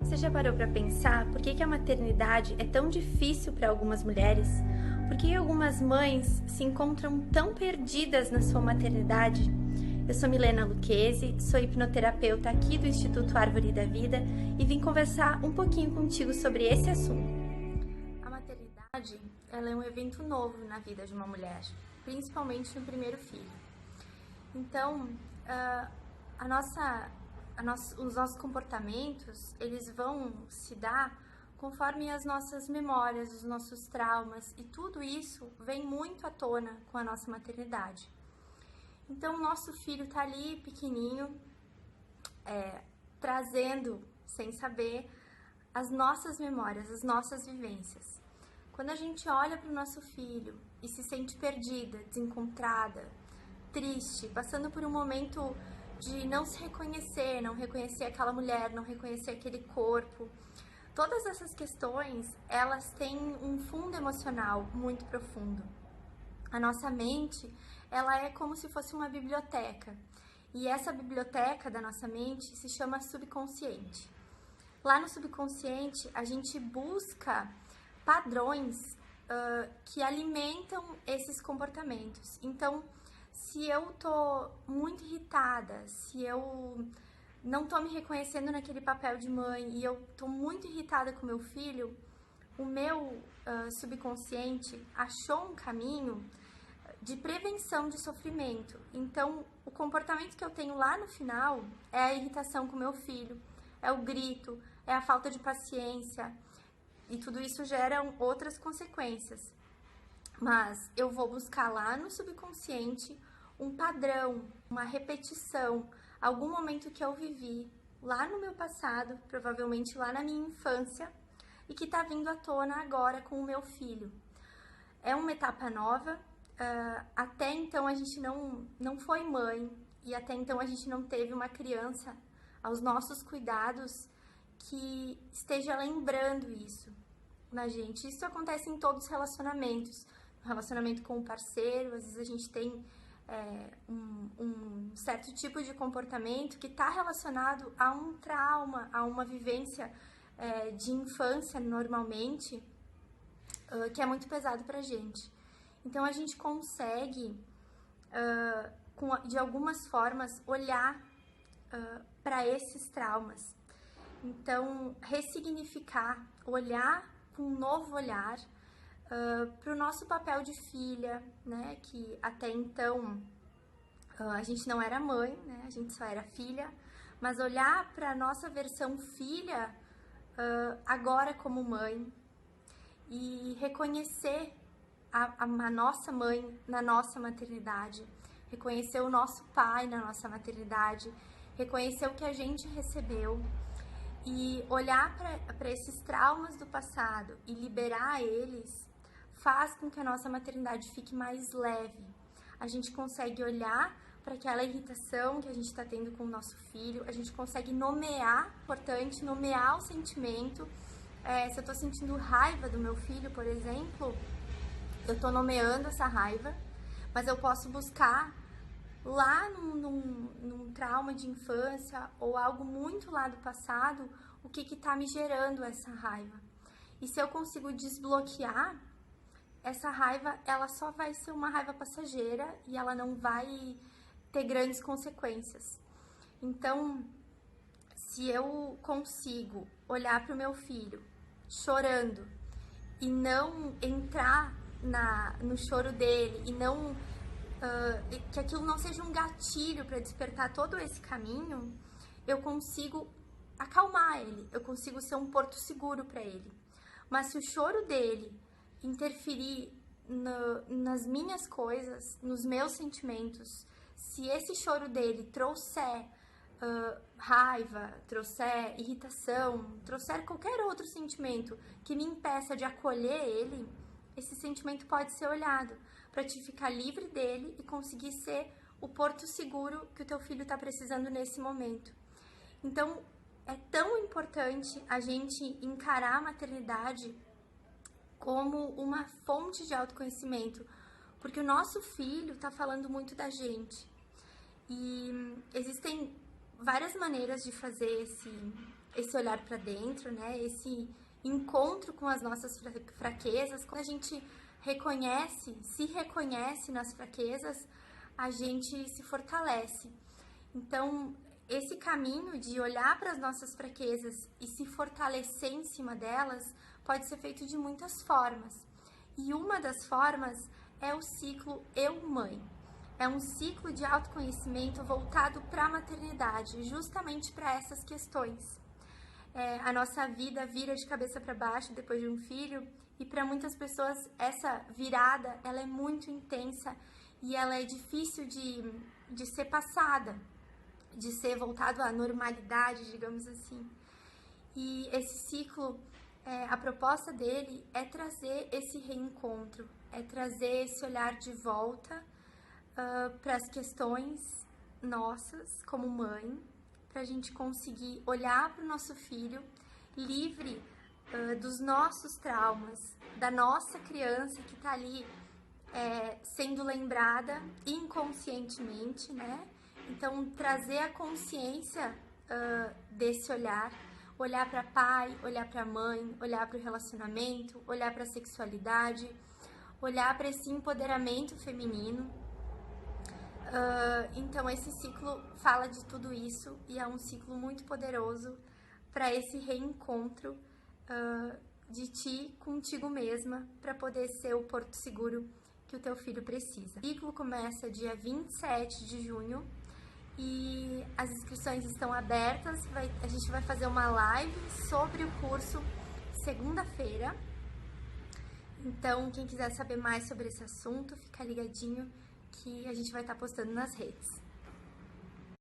Você já parou para pensar por que a maternidade é tão difícil para algumas mulheres? Por que algumas mães se encontram tão perdidas na sua maternidade? Eu sou Milena Lucchesi, sou hipnoterapeuta aqui do Instituto Árvore da Vida e vim conversar um pouquinho contigo sobre esse assunto. A maternidade, ela é um evento novo na vida de uma mulher, principalmente no primeiro filho. Então, os nossos comportamentos, eles vão se dar conforme as nossas memórias, os nossos traumas, e tudo isso vem muito à tona com a nossa maternidade. Então, o nosso filho tá ali, pequenininho, trazendo, sem saber, as nossas memórias, as nossas vivências. Quando a gente olha para o nosso filho e se sente perdida, desencontrada, triste, passando por um momento de não se reconhecer, não reconhecer aquela mulher, não reconhecer aquele corpo. Todas essas questões, elas têm um fundo emocional muito profundo. A nossa mente, ela é como se fosse uma biblioteca. E essa biblioteca da nossa mente se chama subconsciente. Lá no subconsciente, a gente busca padrões que alimentam esses comportamentos. Então, se eu tô muito irritada, se eu não tô me reconhecendo naquele papel de mãe e eu tô muito irritada com meu filho, o meu subconsciente achou um caminho de prevenção de sofrimento. Então, o comportamento que eu tenho lá no final é a irritação com meu filho, é o grito, é a falta de paciência, e tudo isso gera outras consequências. Mas eu vou buscar lá no subconsciente um padrão, uma repetição, algum momento que eu vivi lá no meu passado, provavelmente lá na minha infância, e que tá vindo à tona agora com o meu filho. É uma etapa nova, até então a gente não foi mãe, e até então a gente não teve uma criança aos nossos cuidados que esteja lembrando isso na gente. Isso acontece em todos os relacionamentos. No relacionamento com o parceiro, às vezes a gente tem um certo tipo de comportamento que está relacionado a um trauma, a uma vivência de infância, normalmente, que é muito pesado pra gente. Então, a gente consegue, de algumas formas, olhar para esses traumas. Então, ressignificar, olhar com um novo olhar para o nosso papel de filha, né? Que até então a gente não era mãe, né? A gente só era filha, mas olhar para a nossa versão filha agora como mãe e reconhecer a nossa mãe na nossa maternidade, reconhecer o nosso pai na nossa maternidade, reconhecer o que a gente recebeu e olhar para esses traumas do passado e liberar eles faz com que a nossa maternidade fique mais leve. A gente consegue olhar para aquela irritação que a gente está tendo com o nosso filho, a gente consegue nomear, importante, nomear o sentimento. Se eu estou sentindo raiva do meu filho, por exemplo, eu estou nomeando essa raiva, mas eu posso buscar lá num trauma de infância ou algo muito lá do passado, o que está me gerando essa raiva. E se eu consigo desbloquear essa raiva, ela só vai ser uma raiva passageira e ela não vai ter grandes consequências. Então, se eu consigo olhar para o meu filho chorando e não entrar no choro dele e não que aquilo não seja um gatilho para despertar todo esse caminho, eu consigo acalmar ele, eu consigo ser um porto seguro para ele. Mas se o choro dele interferir nas minhas coisas, nos meus sentimentos, se esse choro dele trouxer raiva, trouxer irritação, trouxer qualquer outro sentimento que me impeça de acolher ele, esse sentimento pode ser olhado para te ficar livre dele e conseguir ser o porto seguro que o teu filho está precisando nesse momento. Então, é tão importante a gente encarar a maternidade como uma fonte de autoconhecimento, porque o nosso filho está falando muito da gente. E existem várias maneiras de fazer esse olhar para dentro, né? Esse encontro com as nossas fraquezas. Quando a gente se reconhece nas fraquezas, a gente se fortalece. Então, esse caminho de olhar para as nossas fraquezas e se fortalecer em cima delas pode ser feito de muitas formas. E uma das formas é o ciclo Eu-Mãe. É um ciclo de autoconhecimento voltado para a maternidade, justamente para essas questões. A nossa vida vira de cabeça para baixo depois de um filho, e para muitas pessoas essa virada ela é muito intensa e ela é difícil de ser passada, de ser voltado à normalidade, digamos assim. E esse ciclo, a proposta dele é trazer esse reencontro, é trazer esse olhar de volta para as questões nossas como mãe, para a gente conseguir olhar para o nosso filho livre dos nossos traumas, da nossa criança que está ali sendo lembrada inconscientemente, né? Então, trazer a consciência desse olhar para pai, olhar para mãe, olhar para o relacionamento, olhar para a sexualidade, olhar para esse empoderamento feminino. Então, esse ciclo fala de tudo isso e é um ciclo muito poderoso para esse reencontro de ti contigo mesma, para poder ser o porto seguro que o teu filho precisa. O ciclo começa dia 27 de junho e as inscrições estão abertas. A gente vai fazer uma live sobre o curso segunda-feira. Então, quem quiser saber mais sobre esse assunto, fica ligadinho que a gente vai estar postando nas redes.